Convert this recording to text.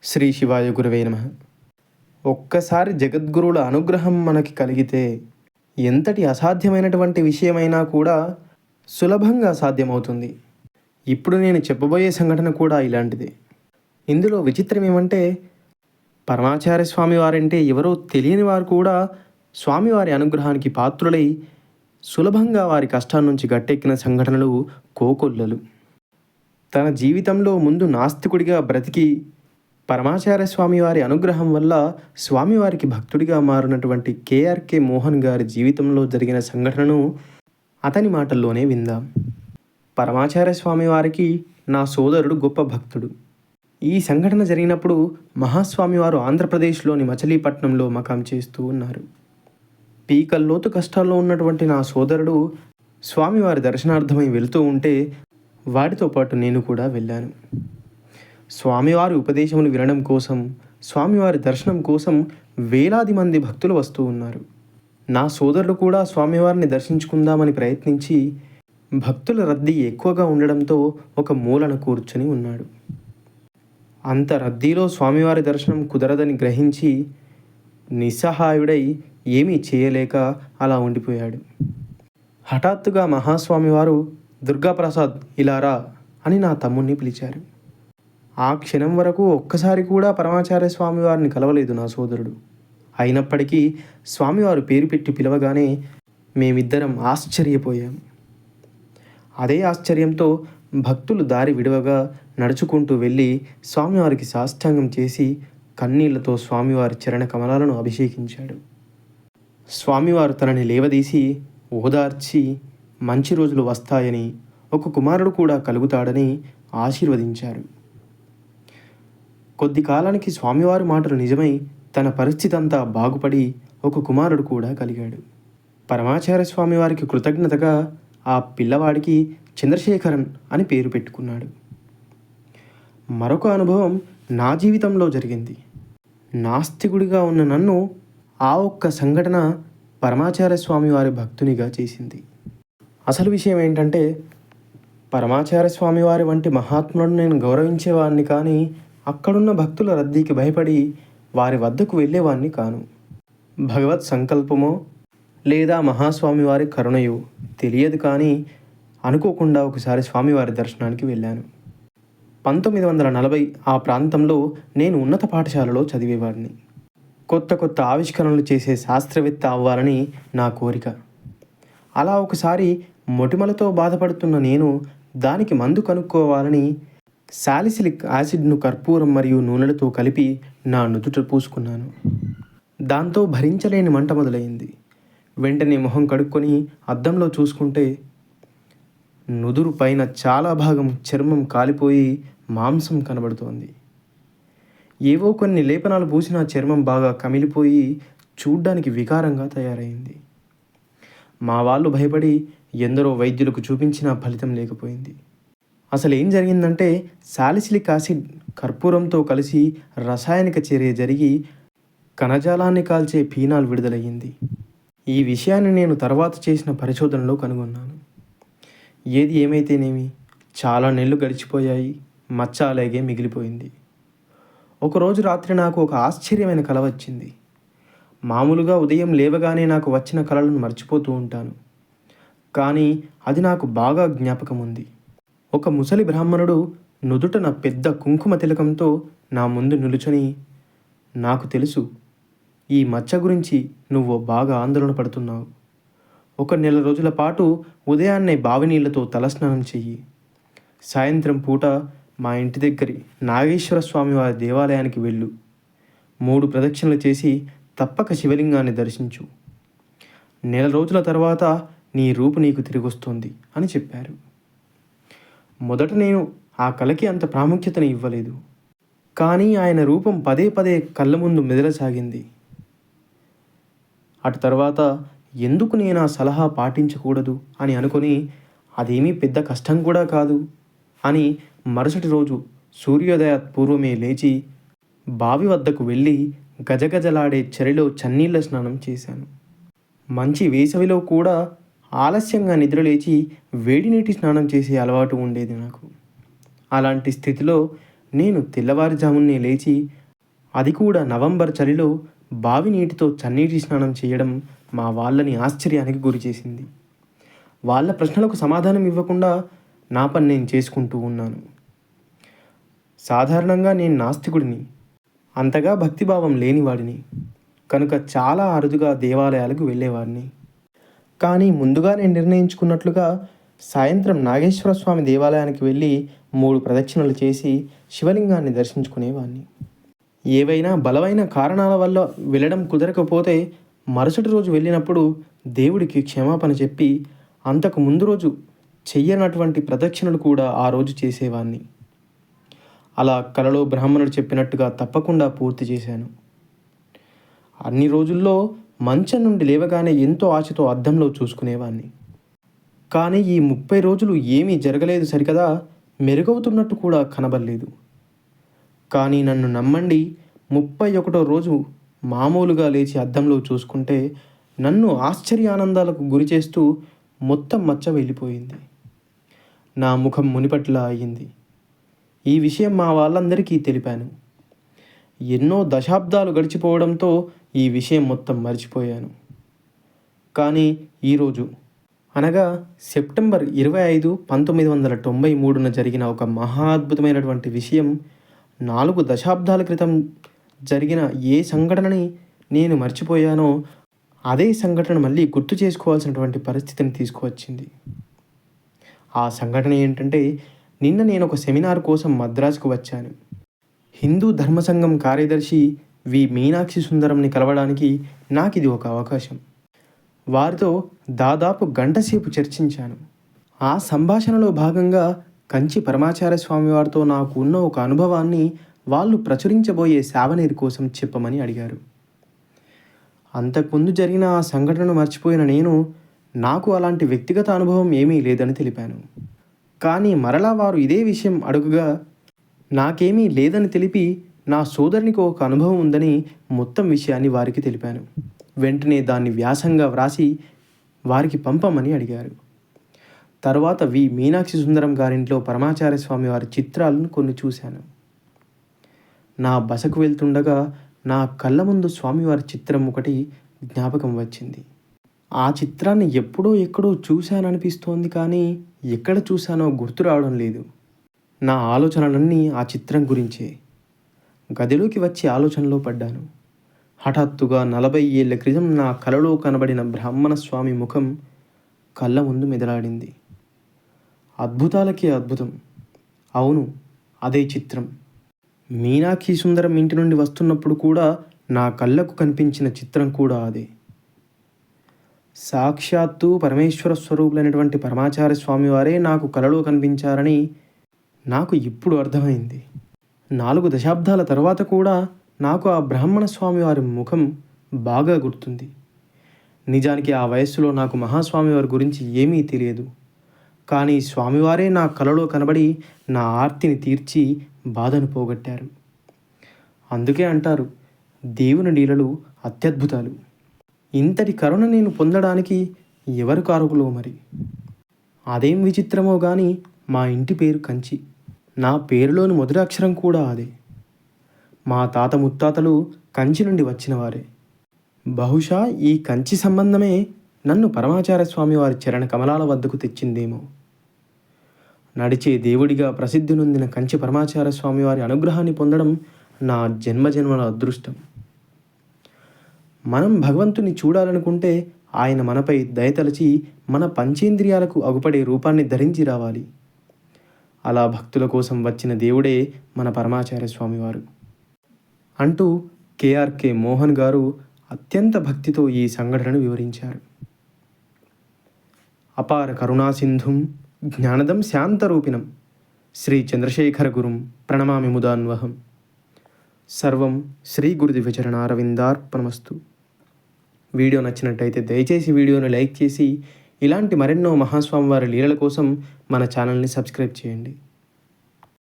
శ్రీ శివాయ గురవే నమః. ఒక్కసారి జగద్గురువుల అనుగ్రహం మనకి కలిగితే ఎంతటి అసాధ్యమైనటువంటి విషయమైనా కూడా సులభంగా సాధ్యమవుతుంది. ఇప్పుడు నేను చెప్పబోయే సంఘటన కూడా ఇలాంటిదే. ఇందులో విచిత్రం ఏమంటే, పరమాచార్య స్వామి వారంటే ఎవరో తెలియని వారు కూడా స్వామివారి అనుగ్రహానికి పాత్రులై సులభంగా వారి కష్టాల నుంచి గట్టెక్కిన సంఘటనలు కోకొల్లలు. తన జీవితంలో ముందు నాస్తికుడిగా బ్రతికి పరమాచార్య స్వామివారి అనుగ్రహం వల్ల స్వామివారికి భక్తుడిగా మారినటువంటి కేఆర్కే మోహన్ గారి జీవితంలో జరిగిన సంఘటనను అతని మాటల్లోనే విందాం. పరమాచార్య స్వామివారికి నా సోదరుడు గొప్ప భక్తుడు. ఈ సంఘటన జరిగినప్పుడు మహాస్వామివారు ఆంధ్రప్రదేశ్లోని మచిలీపట్నంలో మకాం చేస్తూ ఉన్నారు. పీకల్లోతు కష్టాల్లో ఉన్నటువంటి నా సోదరుడు స్వామివారి దర్శనార్థమై వెళుతూ ఉంటే వాడితో పాటు నేను కూడా వెళ్ళాను. స్వామివారి ఉపదేశములు వినడం కోసం, స్వామివారి దర్శనం కోసం వేలాది మంది భక్తులు వస్తూ ఉన్నారు. నా సోదరుడు కూడా స్వామివారిని దర్శించుకుందామని ప్రయత్నించి భక్తుల రద్దీ ఎక్కువగా ఉండడంతో ఒక మూలన కూర్చొని ఉన్నాడు. అంత రద్దీలో స్వామివారి దర్శనం కుదరదని గ్రహించి నిస్సహాయుడై ఏమీ చేయలేక అలా ఉండిపోయాడు. హఠాత్తుగా మహాస్వామివారు దుర్గాప్రసాద్ ఇలా రా అని నా తమ్ముణ్ణి పిలిచారు. ఆ క్షణం వరకు ఒక్కసారి కూడా పరమాచార్య స్వామివారిని కలవలేదు నా సోదరుడు. అయినప్పటికీ స్వామివారు పేరు పెట్టి పిలవగానే మేమిద్దరం ఆశ్చర్యపోయాం. అదే ఆశ్చర్యంతో భక్తులు దారి విడవగా నడుచుకుంటూ వెళ్ళి స్వామివారికి సాష్టాంగం చేసి కన్నీళ్లతో స్వామివారి చరణ కమలాలను అభిషేకించాడు. స్వామివారు తనని లేవదీసి ఓదార్చి మంచి రోజులు వస్తాయని, ఒక కుమారుడు కూడా కలుగుతాడని ఆశీర్వదించారు. కొద్ది కాలానికి స్వామివారి మాటలు నిజమై తన పరిస్థితి అంతా బాగుపడి ఒక కుమారుడు కూడా కలిగాడు. పరమాచార్య స్వామివారికి కృతజ్ఞతగా ఆ పిల్లవాడికి చంద్రశేఖరన్ అని పేరు పెట్టుకున్నాడు. మరొక అనుభవం నా జీవితంలో జరిగింది. నాస్తికుడిగా ఉన్న నన్ను ఆ ఒక్క సంఘటన పరమాచార్య స్వామివారి భక్తునిగా చేసింది. అసలు విషయం ఏంటంటే, పరమాచార్య స్వామివారి వంటి మహాత్ములను నేను గౌరవించేవాడిని, కానీ అక్కడున్న భక్తుల రద్దీకి భయపడి వారి వద్దకు వెళ్ళేవాడిని కాను. భగవత్ సంకల్పమో లేదా మహాస్వామివారి కరుణయో తెలియదు, కానీ అనుకోకుండా ఒకసారి స్వామివారి దర్శనానికి వెళ్ళాను. 1940 ఆ ప్రాంతంలో నేను ఉన్నత పాఠశాలలో చదివేవాడిని. కొత్త కొత్త ఆవిష్కరణలు చేసే శాస్త్రవేత్త అవ్వాలని నా కోరిక. అలా ఒకసారి మొటిమలతో బాధపడుతున్న నేను దానికి మందు కనుక్కోవాలని సాలిసిలిక్ యాసిడ్ను కర్పూరం మరియు నూనెలతో కలిపి నా నుదుట పూసుకున్నాను. దాంతో భరించలేని మంట మొదలైంది. వెంటనే మొహం కడుక్కొని అద్దంలో చూసుకుంటే నుదురు పైన చాలా భాగం చర్మం కాలిపోయి మాంసం కనబడుతోంది. ఏవో కొన్ని లేపనాలు పూసిన చర్మం బాగా కమిలిపోయి చూడ్డానికి వికారంగా తయారైంది. మా వాళ్ళు భయపడి ఎందరో వైద్యులకు చూపించినా ఫలితం లేకపోయింది. అసలు ఏం జరిగిందంటే, సాలిసిలిక్ యాసిడ్ కర్పూరంతో కలిసి రసాయనిక చర్య జరిగి కణజాలాన్ని కాల్చే ఫీనాల్ విడుదలయ్యింది. ఈ విషయాన్ని నేను తర్వాత చేసిన పరిశోధనలో కనుగొన్నాను. ఏది ఏమైతేనేమి, చాలా నెలలు గడిచిపోయాయి. మచ్చ అలాగే మిగిలిపోయింది. ఒకరోజు రాత్రి నాకు ఒక ఆశ్చర్యమైన కల వచ్చింది. మామూలుగా ఉదయం లేవగానే నాకు వచ్చిన కలలను మర్చిపోతూ ఉంటాను, కానీ అది నాకు బాగా జ్ఞాపకం ఉంది. ఒక ముసలి బ్రాహ్మణుడు నుదుటన పెద్ద కుంకుమ తిలకంతో నా ముందు నిలుచొని, నాకు తెలుసు, ఈ మచ్చ గురించి నువ్వు బాగా ఆందోళన పడుతున్నావు. 1 నెల రోజుల పాటు ఉదయాన్నే బావి నీళ్లతో తలస్నానం చెయ్యి. సాయంత్రం పూట మా ఇంటి దగ్గరి నాగేశ్వర స్వామివారి దేవాలయానికి వెళ్ళు. 3 ప్రదక్షిణలు చేసి తప్పక శివలింగాన్ని దర్శించు. 1 నెల రోజుల తర్వాత నీ రూపు నీకు తిరిగొస్తుంది అని చెప్పారు. మొదట నేను ఆ కళకి అంత ప్రాముఖ్యతని ఇవ్వలేదు, కానీ ఆయన రూపం పదే పదే కళ్ళ ముందు మెదలసాగింది. అటు తర్వాత ఎందుకు నేను ఆ సలహా పాటించకూడదు అని అనుకొని, అదేమీ పెద్ద కష్టం కూడా కాదు అని మరుసటి రోజు సూర్యోదయ పూర్వమే లేచి బావి వద్దకు వెళ్ళి గజగజలాడే చలిలో చన్నీళ్ల స్నానం చేశాను. మంచి వేసవిలో కూడా ఆలస్యంగా నిద్రలేచి వేడి నీటి స్నానం చేసే అలవాటు ఉండేది నాకు. అలాంటి స్థితిలో నేను తెల్లవారుజామునే లేచి, అది కూడా నవంబర్ చలిలో బావి నీటితో చన్నీటి స్నానం చేయడం మా వాళ్ళని ఆశ్చర్యానికి గురిచేసింది. వాళ్ళ ప్రశ్నలకు సమాధానం ఇవ్వకుండా నా పని నేను చేసుకుంటూ ఉన్నాను. సాధారణంగా నేను నాస్తికుడిని, అంతగా భక్తిభావం లేనివాడిని కనుక చాలా అరుదుగా దేవాలయాలకు వెళ్ళేవాడిని. కానీ ముందుగా నేను నిర్ణయించుకున్నట్లుగా సాయంత్రం నాగేశ్వర స్వామి దేవాలయానికి వెళ్ళి 3 ప్రదక్షిణలు చేసి శివలింగాన్ని దర్శించుకునేవాడిని. ఏవైనా బలమైన కారణాల వల్ల వెళ్ళడం కుదరకపోతే మరుసటి రోజు వెళ్ళినప్పుడు దేవుడికి క్షమాపణ చెప్పి అంతకు ముందు రోజు చెయ్యనటువంటి ప్రదక్షిణలు కూడా ఆ రోజు చేసేవాడిని. అలా కలలో బ్రాహ్మణుడు చెప్పినట్టుగా తప్పకుండా పూర్తి చేశాను. అన్ని రోజుల్లో మంచం నుండి లేవగానే ఎంతో ఆశతో అద్దంలో చూసుకునేవాడిని. కానీ ఈ 30 రోజులు ఏమీ జరగలేదు సరికదా, మెరుగవుతున్నట్టు కూడా కనబడలేదు. కానీ నన్ను నమ్మండి, 31వ రోజు మామూలుగా లేచి అద్దంలో చూసుకుంటే నన్ను ఆశ్చర్యానందాలకు గురి చేస్తూ మొత్తం మచ్చ వెళ్ళిపోయింది. నా ముఖం మునిపట్లా అయ్యింది. ఈ విషయం మా వాళ్ళందరికీ తెలిపాను. ఎన్నో దశాబ్దాలు గడిచిపోవడంతో ఈ విషయం మొత్తం మర్చిపోయాను. కానీ ఈరోజు అనగా సెప్టెంబర్ 25, 1993న జరిగిన ఒక మహా అద్భుతమైనటువంటి విషయం 4 దశాబ్దాల క్రితం జరిగిన ఏ సంఘటనని నేను మర్చిపోయానో అదే సంఘటన మళ్ళీ గుర్తు చేసుకోవాల్సినటువంటి పరిస్థితిని తీసుకువచ్చింది. ఆ సంఘటన ఏంటంటే, నిన్న నేను ఒక సెమినార్ కోసం మద్రాసుకు వచ్చాను. హిందూ ధర్మసంఘం కార్యదర్శి వి మీనాక్షి సుందరంని కలవడానికి నాకు ఇది ఒక అవకాశం. వారితో దాదాపు గంట సేపు చర్చించాను. ఆ సంభాషణలో భాగంగా కంచి పరమాచార్య స్వామి వారితో నాకు ఉన్న ఒక అనుభవాన్ని వాళ్ళు ప్రచురించబోయే సావనీర్ కోసం చెప్పమని అడిగారు. అంతకుముందు జరిగిన ఆ సంఘటనను మర్చిపోయిన నేను నాకు అలాంటి వ్యక్తిగత అనుభవం ఏమీ లేదని తెలిపాను. కానీ మరలా వారు ఇదే విషయం అడుగుగా నాకేమీ లేదని తెలిపి నా సోదరునికి ఒక అనుభవం ఉందని మొత్తం విషయాన్ని వారికి తెలిపాను. వెంటనే దాన్ని వ్యాసంగా వ్రాసి వారికి పంపమని అడిగారు. తర్వాత వి మీనాక్షి సుందరం గారింట్లో పరమాచార్య స్వామి వారి చిత్రాలను కొన్ని చూశాను. నా బసకు వెళ్తుండగా నా కళ్ళ ముందు స్వామివారి చిత్రం ఒకటి జ్ఞాపకం వచ్చింది. ఆ చిత్రాన్ని ఎప్పుడో ఎక్కడో చూశాననిపిస్తోంది, కానీ ఎక్కడ చూశానో గుర్తు రావడం లేదు. నా ఆలోచనలన్నీ ఆ చిత్రం గురించే. గదిలోకి వచ్చి ఆలోచనలో పడ్డాను. హఠాత్తుగా 40 ఏళ్ల క్రితం నా కలలో కనబడిన బ్రాహ్మణ స్వామి ముఖం కళ్ళ ముందు మెదలాడింది. అద్భుతాలకే అద్భుతం. అవును, అదే చిత్రం. మీనాక్షి సుందరం ఇంటి నుండి వస్తున్నప్పుడు కూడా నా కళ్ళకు కనిపించిన చిత్రం కూడా అదే. సాక్షాత్తు పరమేశ్వర స్వరూపులైనటువంటి పరమాచార్య స్వామివారే నాకు కలలో కనిపించారని నాకు ఇప్పుడు అర్థమైంది. 4 దశాబ్దాల తర్వాత కూడా నాకు ఆ బ్రాహ్మణ స్వామివారి ముఖం బాగా గుర్తుంది. నిజానికి ఆ వయస్సులో నాకు మహాస్వామివారి గురించి ఏమీ తెలియదు. కానీ స్వామివారే నా కలలో కనబడి నా ఆర్తిని తీర్చి బాధను పోగొట్టారు. అందుకే అంటారు, దేవుని లీలలు అత్యద్భుతాలు. ఇంతటి కరుణ నేను పొందడానికి ఎవరు కారకులో మరి. అదేం విచిత్రమో కానీ మా ఇంటి పేరు కంచి. నా పేరులోని మొదటి అక్షరం కూడా అదే. మా తాత ముత్తాతలు కంచి నుండి వచ్చినవారే. బహుశా ఈ కంచి సంబంధమే నన్ను పరమాచార్య స్వామి వారి చరణ కమలాల వద్దకు తెచ్చిందేమో. నడిచే దేవుడిగా ప్రసిద్ధి నొందిన కంచి పరమాచార్య స్వామి వారి అనుగ్రహాన్ని పొందడం నా జన్మజన్మల అదృష్టం. మనం భగవంతుని చూడాలనుకుంటే ఆయన మనపై దయతలచి మన పంచేంద్రియాలకు అగుపడే రూపాన్ని ధరించి రావాలి. అలా భక్తుల కోసం వచ్చిన దేవుడే మన పరమాచార్య స్వామివారు అంటూ కేఆర్కే మోహన్ గారు అత్యంత భక్తితో ఈ సంఘటనను వివరించారు. అపార కరుణాసింధుం జ్ఞానదం శాంతరూపిణం శ్రీ చంద్రశేఖర గురుం ప్రణమామి ముదాన్వహం. సర్వం శ్రీ గురుదివ్యచరణారవిందార్పణమస్తు. వీడియో నచ్చినట్టయితే దయచేసి వీడియోని లైక్ చేసి ఇలాంటి మరెన్నో మహాస్వామివారి లీలల కోసం మన ఛానల్ని సబ్స్క్రైబ్ చేయండి.